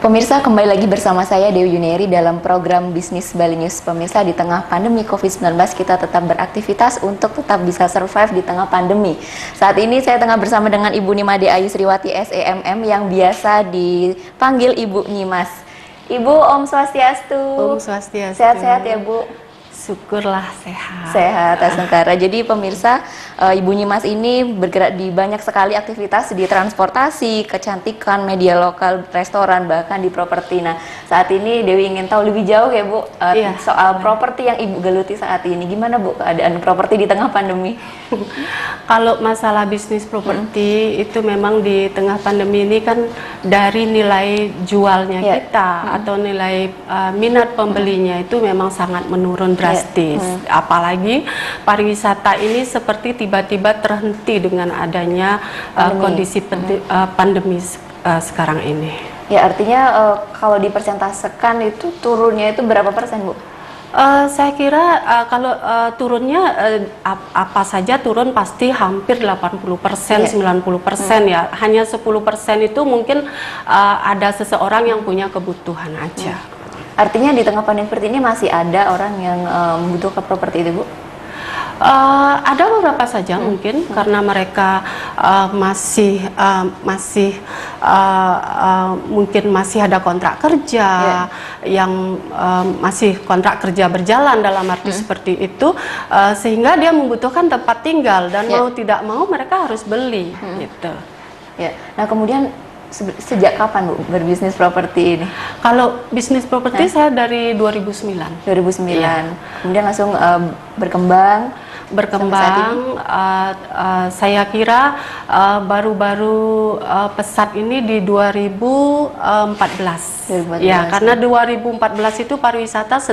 Pemirsa, kembali lagi bersama saya Dewi Yunieri dalam program Bisnis Bali News. Pemirsa, di tengah pandemi COVID-19 kita tetap beraktivitas untuk tetap bisa survive di tengah pandemi. Saat ini saya tengah bersama dengan Ibu Nimade Ayu Sriwati SEMM yang biasa dipanggil Ibu Nyimas. Ibu, Om Swastiastu. Om Swastiastu. Sehat-sehat ya, Bu? Syukurlah sehat. Sehat, Asengkara. Jadi pemirsa, Ibu Nyimas ini bergerak di banyak sekali aktivitas di transportasi, kecantikan, media lokal, restoran, bahkan di properti. Nah, saat ini Dewi ingin tahu lebih jauh ya, Bu, soal properti yang Ibu geluti saat ini. Gimana, Bu, keadaan properti di tengah pandemi? Kalau masalah bisnis properti itu memang di tengah pandemi ini kan dari nilai jualnya kita atau nilai minat pembelinya itu memang sangat menurun drastis. Apalagi pariwisata ini seperti tiba-tiba terhenti dengan adanya kondisi pandemi sekarang ini. Ya, artinya kalau dipersentasekan itu turunnya itu berapa persen, Bu? Saya kira kalau turunnya apa saja turun pasti hampir 80%, 90% ya. Hanya 10% itu mungkin ada seseorang yang punya kebutuhan aja. Artinya di tengah pandemi seperti ini masih ada orang yang membutuhkan properti itu, Bu? Ada beberapa saja mungkin karena mereka mungkin masih ada kontrak kerja yang masih kontrak kerja berjalan dalam arti seperti itu, sehingga dia membutuhkan tempat tinggal dan mau tidak mau mereka harus beli gitu. Ya. Nah, kemudian sejak kapan, Bu, berbisnis properti ini? Kalau bisnis properti saya dari 2009. 2009. Ya. Kemudian langsung berkembang. Saya kira baru-baru pesat ini di 2014. Ya, karena 2014 itu pariwisata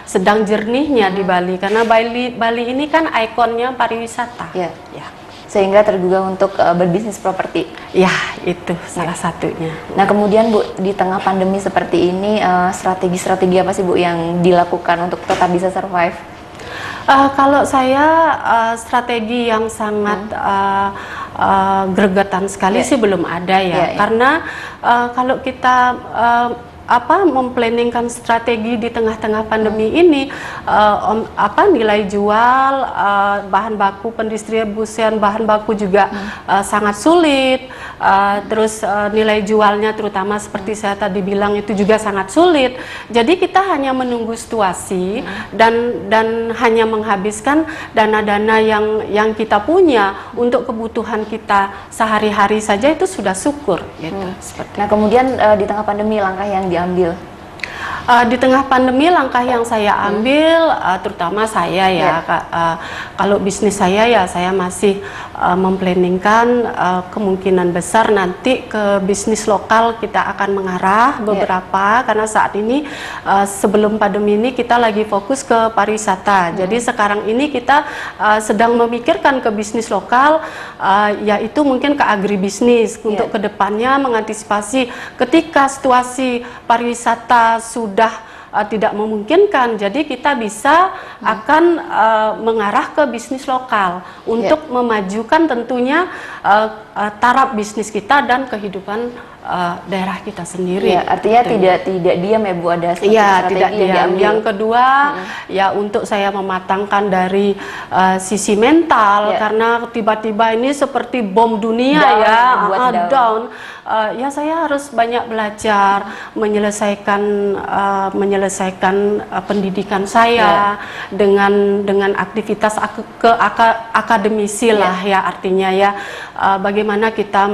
sedang jernihnya di Bali, karena Bali ini kan ikonnya pariwisata. Ya. Sehingga tergugah untuk berbisnis properti. Ya, itu salah satunya. Nah, kemudian, Bu, di tengah pandemi seperti ini, strategi-strategi apa sih, Bu, yang dilakukan untuk tetap bisa survive? Kalau saya strategi yang sangat gregetan sekali sih belum ada ya. Karena kalau kita memplanningkan strategi di tengah-tengah pandemi ini, nilai jual, bahan baku, pendistribusian bahan baku juga sangat sulit, terus nilai jualnya terutama seperti saya tadi bilang itu juga sangat sulit. Jadi kita hanya menunggu situasi dan hanya menghabiskan dana-dana yang kita punya untuk kebutuhan kita sehari-hari saja, itu sudah syukur gitu. Nah, kemudian di tengah pandemi langkah yang diambil? Di tengah pandemi langkah yang saya ambil, terutama saya kalau bisnis saya ya saya masih memplanningkan kemungkinan besar nanti ke bisnis lokal kita akan mengarah beberapa, karena saat ini sebelum pandemi ini kita lagi fokus ke pariwisata. Jadi sekarang ini kita sedang memikirkan ke bisnis lokal, yaitu mungkin ke agribisnis untuk kedepannya mengantisipasi ketika situasi pariwisata sudah tidak memungkinkan, jadi kita bisa akan mengarah ke bisnis lokal untuk memajukan tentunya taraf bisnis kita dan kehidupan daerah kita sendiri. Artinya tidak diam ya, Bu, ada strategi tidak diam. yang diambil. Yang kedua ya untuk saya mematangkan dari sisi mental, karena tiba-tiba ini seperti bom dunia down. Ya saya harus banyak belajar menyelesaikan pendidikan saya dengan aktivitas akademisi lah ya, artinya ya bagaimana kita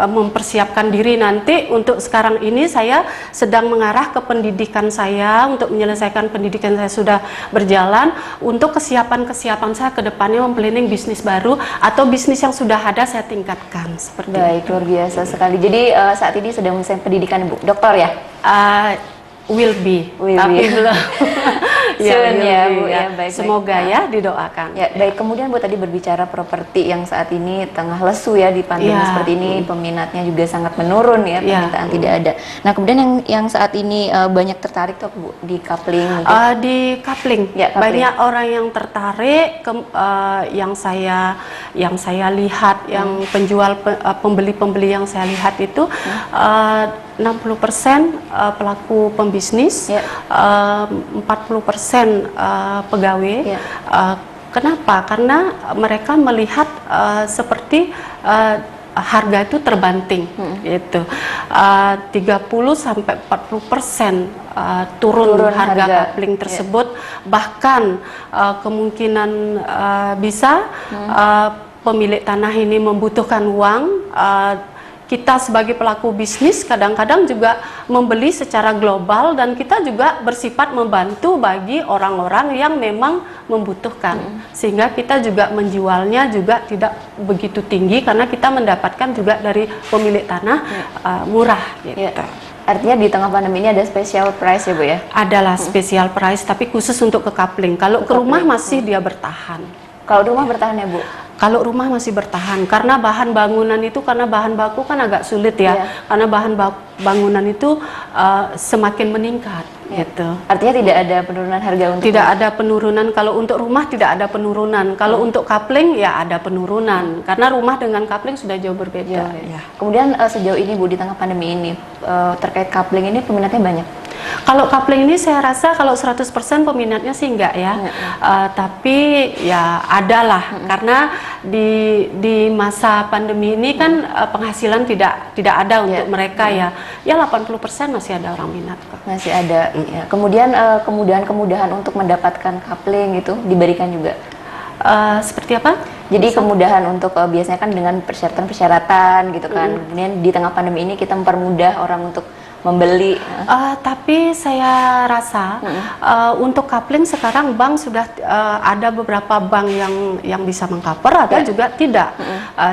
mempersiapkan diri nanti. Untuk sekarang ini saya sedang mengarah ke pendidikan saya untuk menyelesaikan pendidikan saya sudah berjalan, untuk kesiapan saya ke depannya memplanning bisnis baru atau bisnis yang sudah ada saya tingkatkan seperti itu. Luar biasa sekali. Jadi saat ini sedang menyelesaikan pendidikan, Bu, dokter ya? Will be. Tapi belum. Soon ya, Bu, ya. Baik, semoga ya didoakan. Ya, baik. Kemudian, Bu, tadi berbicara properti yang saat ini tengah lesu ya di pandemi seperti ini, peminatnya juga sangat menurun ya, permintaan tidak ada. Nah, kemudian yang saat ini banyak tertarik tuh, Bu, di coupling. Di coupling. Banyak orang yang tertarik yang saya lihat, yang pembeli-pembeli yang saya lihat itu 60% pelaku pembisnis, 40% pegawai. Kenapa? Karena mereka melihat seperti harga itu terbanting, gitu. 30-40% turun harga kapling tersebut, bahkan kemungkinan bisa pemilik tanah ini membutuhkan uang. Kita sebagai pelaku bisnis kadang-kadang juga membeli secara global, dan kita juga bersifat membantu bagi orang-orang yang memang membutuhkan, sehingga kita juga menjualnya juga tidak begitu tinggi karena kita mendapatkan juga dari pemilik tanah murah, gitu. Artinya di tengah pandemi ini ada special price ya Bu ya? Adalah special price, tapi khusus untuk ke kapling. Kalau ke rumah masih dia bertahan. Kalau rumah bertahan ya Bu? Kalau rumah masih bertahan, karena bahan bangunan itu, karena bahan baku kan agak sulit ya, karena bahan bangunan itu semakin meningkat, gitu. Artinya tidak ada penurunan harga untuk? Tidak ada penurunan. Kalau untuk rumah tidak ada penurunan. Kalau untuk kapling ya ada penurunan, karena rumah dengan kapling sudah jauh berbeda. Kemudian sejauh ini Bu, di tengah pandemi ini terkait kapling ini peminatnya banyak? Kalau kapling ini saya rasa kalau 100% peminatnya sih enggak ya, tapi ya adalah, karena di masa pandemi ini kan penghasilan tidak ada untuk mereka ya 80% masih ada orang minat kok. Masih ada. Kemudian kemudahan-kemudahan untuk mendapatkan kapling itu diberikan juga? Seperti apa? Jadi kemudahan untuk biasanya kan dengan persyaratan-persyaratan gitu kan. Kemudian di tengah pandemi ini kita mempermudah orang untuk membeli. Tapi saya rasa untuk kapling sekarang bank sudah ada beberapa bank yang bisa mengcover, ada juga tidak.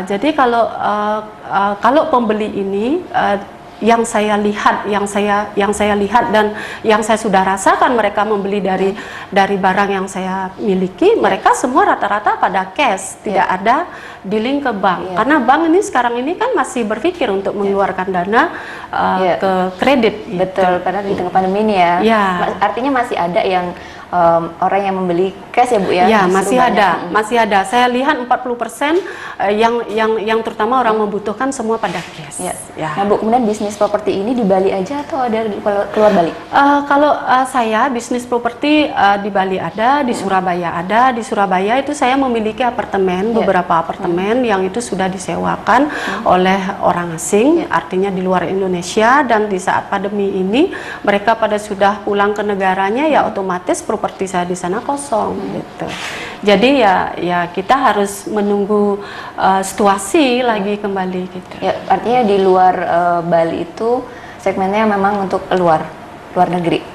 Jadi kalau pembeli ini yang saya lihat dan yang saya sudah rasakan, mereka membeli dari barang yang saya miliki, mereka semua rata-rata pada cash, tidak ada dealing ke bank, karena bank ini sekarang ini kan masih berpikir untuk mengeluarkan dana ke kredit. Betul, karena di tengah pandemi ini artinya masih ada yang orang yang membeli cash ya Bu ya? Ya, masih ada. Saya lihat 40% yang terutama orang membutuhkan semua pada cash. Nah Bu, kemudian bisnis properti ini di Bali aja atau ada di keluar Bali? Kalau saya bisnis properti di Bali ada, di Surabaya ada. Di Surabaya itu saya memiliki apartemen, beberapa apartemen yang itu sudah disewakan oleh orang asing, artinya di luar Indonesia, dan di saat pandemi ini mereka pada sudah pulang ke negaranya, ya otomatis properti saya di sana kosong, gitu. Jadi ya kita harus menunggu situasi lagi kembali, gitu. Ya, artinya di luar Bali itu segmennya memang untuk luar negeri.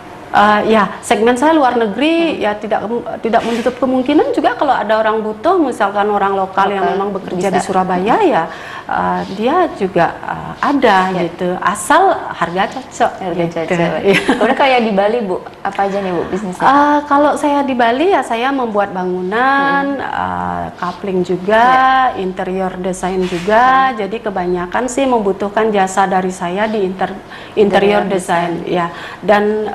Ya, segmen saya luar negeri, ya tidak menutup kemungkinan juga kalau ada orang butuh, misalkan orang lokal yang memang bekerja di Surabaya, ya dia juga ada, gitu, asal harga cocok. Udah kayak di Bali Bu, apa aja nih Bu bisnisnya? Kalau saya di Bali ya saya membuat bangunan, kapling juga, interior desain juga. Jadi kebanyakan sih membutuhkan jasa dari saya di interior desain, ya, dan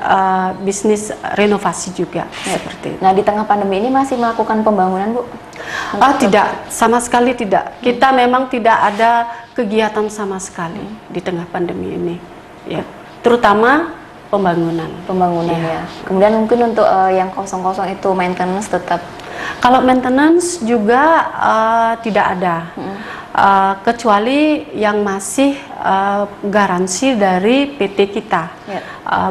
bisnis renovasi juga, seperti itu. Nah, di tengah pandemi ini masih melakukan pembangunan Bu? Tidak, sama sekali tidak. Kita memang tidak ada kegiatan sama sekali di tengah pandemi ini, ya, terutama pembangunan. Ya. Kemudian mungkin untuk yang kosong-kosong itu maintenance tetap? Kalau maintenance juga tidak ada. Kecuali yang masih garansi dari PT kita,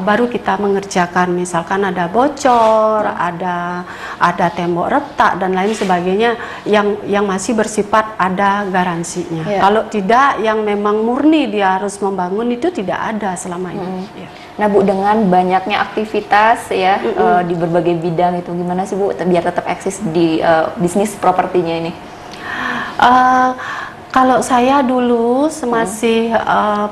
baru kita mengerjakan, misalkan ada bocor, ada tembok retak dan lain sebagainya, yang masih bersifat ada garansinya. Kalau tidak, yang memang murni dia harus membangun, itu tidak ada selama ini. Nah Bu, dengan banyaknya aktivitas ya di berbagai bidang itu, gimana sih Bu biar tetap eksis di bisnis propertinya ini? Kalau saya dulu masih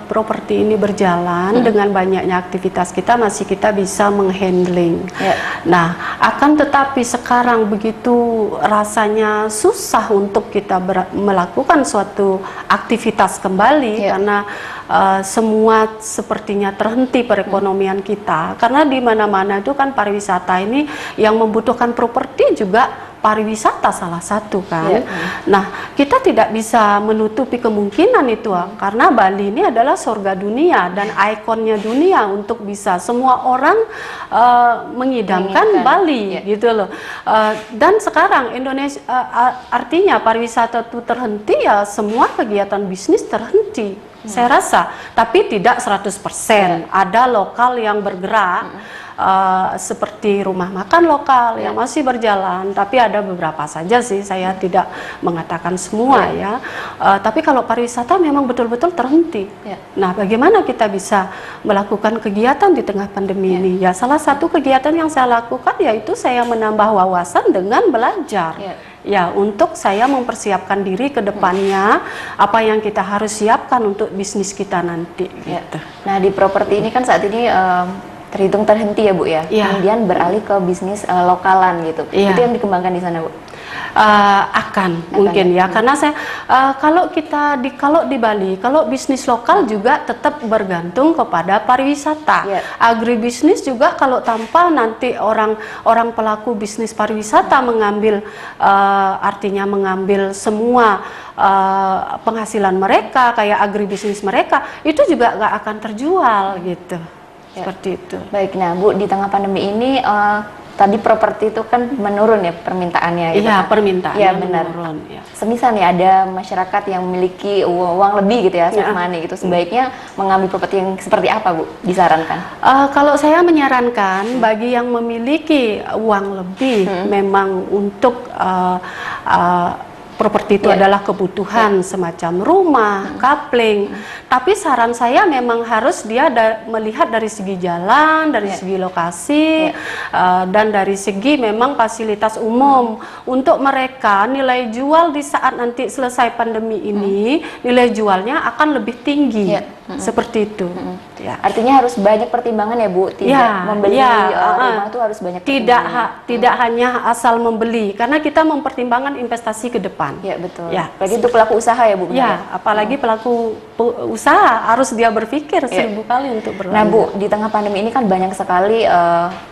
properti ini berjalan dengan banyaknya aktivitas kita bisa menghandling. Nah, akan tetapi sekarang begitu rasanya susah untuk kita melakukan suatu aktivitas kembali karena semua sepertinya terhenti perekonomian kita, karena di mana-mana itu kan pariwisata ini yang membutuhkan properti juga pariwisata salah satu kan. Iya. Nah, kita tidak bisa menutupi kemungkinan itu karena Bali ini adalah surga dunia dan ikonnya dunia untuk bisa semua orang mengidamkan Bali gitu loh. Dan sekarang Indonesia artinya pariwisata itu terhenti ya semua kegiatan bisnis terhenti. Saya rasa, tapi tidak 100%. Ada lokal yang bergerak seperti rumah makan lokal yang masih berjalan, tapi ada beberapa saja sih, saya tidak mengatakan semua ya. Tapi kalau pariwisata memang betul-betul terhenti. Nah, bagaimana kita bisa melakukan kegiatan di tengah pandemi ini? Ya, salah satu kegiatan yang saya lakukan yaitu saya menambah wawasan dengan belajar. Ya, untuk saya mempersiapkan diri ke depannya, apa yang kita harus siapkan untuk bisnis kita nanti. Gitu. Nah, di properti ini kan saat ini terhitung terhenti ya Bu ya, kemudian beralih ke bisnis lokalan gitu. Itu yang dikembangkan di sana Bu? Akan mungkin ya, karena saya kalau di Bali, kalau bisnis lokal juga tetap bergantung kepada pariwisata. Agribisnis juga kalau tanpa nanti orang pelaku bisnis pariwisata mengambil artinya mengambil semua penghasilan mereka kayak agribisnis mereka, itu juga nggak akan terjual gitu. Seperti itu. Baik, nah Bu, di tengah pandemi ini tadi properti itu kan menurun ya permintaannya gitu. Iya, permintaannya menurun. Semisal nih ada masyarakat yang memiliki uang lebih gitu ya, save money gitu, sebaiknya mengambil properti yang seperti apa Bu, disarankan? Kalau saya menyarankan bagi yang memiliki uang lebih, memang untuk properti itu adalah kebutuhan semacam rumah, kapling. Tapi saran saya memang harus dia melihat dari segi jalan, dari segi lokasi, dan dari segi memang fasilitas umum. Untuk mereka nilai jual di saat nanti selesai pandemi ini, nilai jualnya akan lebih tinggi. Seperti itu. Artinya harus banyak pertimbangan ya Bu, tidak membeli rumah itu harus banyak pertimbangan. Tidak hanya asal membeli, karena kita mempertimbangkan investasi ke depan. Ya betul. Apalagi untuk pelaku usaha ya Bu. Apalagi pelaku usaha harus dia berpikir 1000 kali untuk berlanjut. Nah Bu, di tengah pandemi ini kan banyak sekali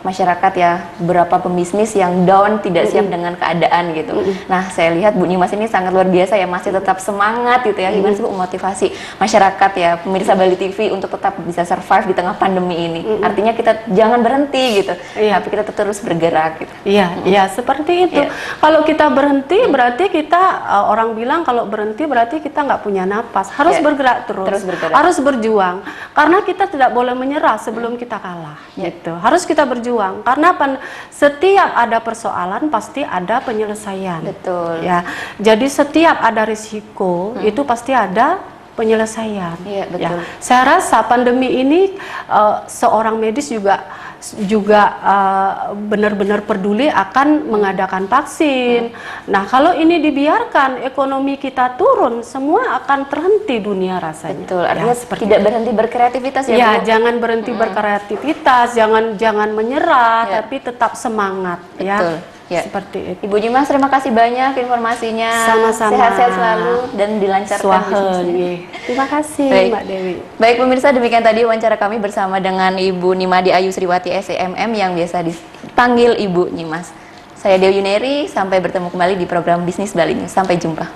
masyarakat ya, beberapa pembisnis yang down, tidak siap dengan keadaan gitu. Nah, saya lihat Bu Nyimas ini sangat luar biasa ya, masih tetap semangat gitu ya. Gimana sih Bu memotivasi masyarakat ya, pemirsa Bali TV untuk tetap bisa survive di tengah pandemi ini? Artinya kita jangan berhenti gitu, tapi kita tetap terus bergerak gitu. Iya, seperti itu. Kalau kita berhenti berarti kita orang bilang kalau berhenti berarti kita nggak punya napas. Harus bergerak terus bergerak. Harus berjuang. Karena kita tidak boleh menyerah sebelum kita kalah. Gitu. Harus kita berjuang. Karena setiap ada persoalan pasti ada penyelesaian. Betul. Ya. Jadi setiap ada risiko itu pasti ada penyelesaian. Iya, betul. Saya rasa pandemi ini seorang medis juga benar-benar peduli akan mengadakan vaksin. Nah, kalau ini dibiarkan ekonomi kita turun, semua akan terhenti dunia rasanya. Betul, artinya tidak berhenti berkreativitas ya Bu? Jangan berhenti berkreativitas, jangan menyerah, tapi tetap semangat. Betul. Seperti itu. Ibu Nyimas, terima kasih banyak informasinya. Sama-sama. Sehat-sehat selalu dan dilancarkan bisnisnya. Terima kasih Mbak Dewi. Baik pemirsa, demikian tadi wawancara kami bersama dengan Ibu Nimadi Ayu Sriwati SEMM yang biasa dipanggil Ibu Nyimas. Saya Dewi Yuneri, sampai bertemu kembali di program Bisnis Bali News. Sampai jumpa.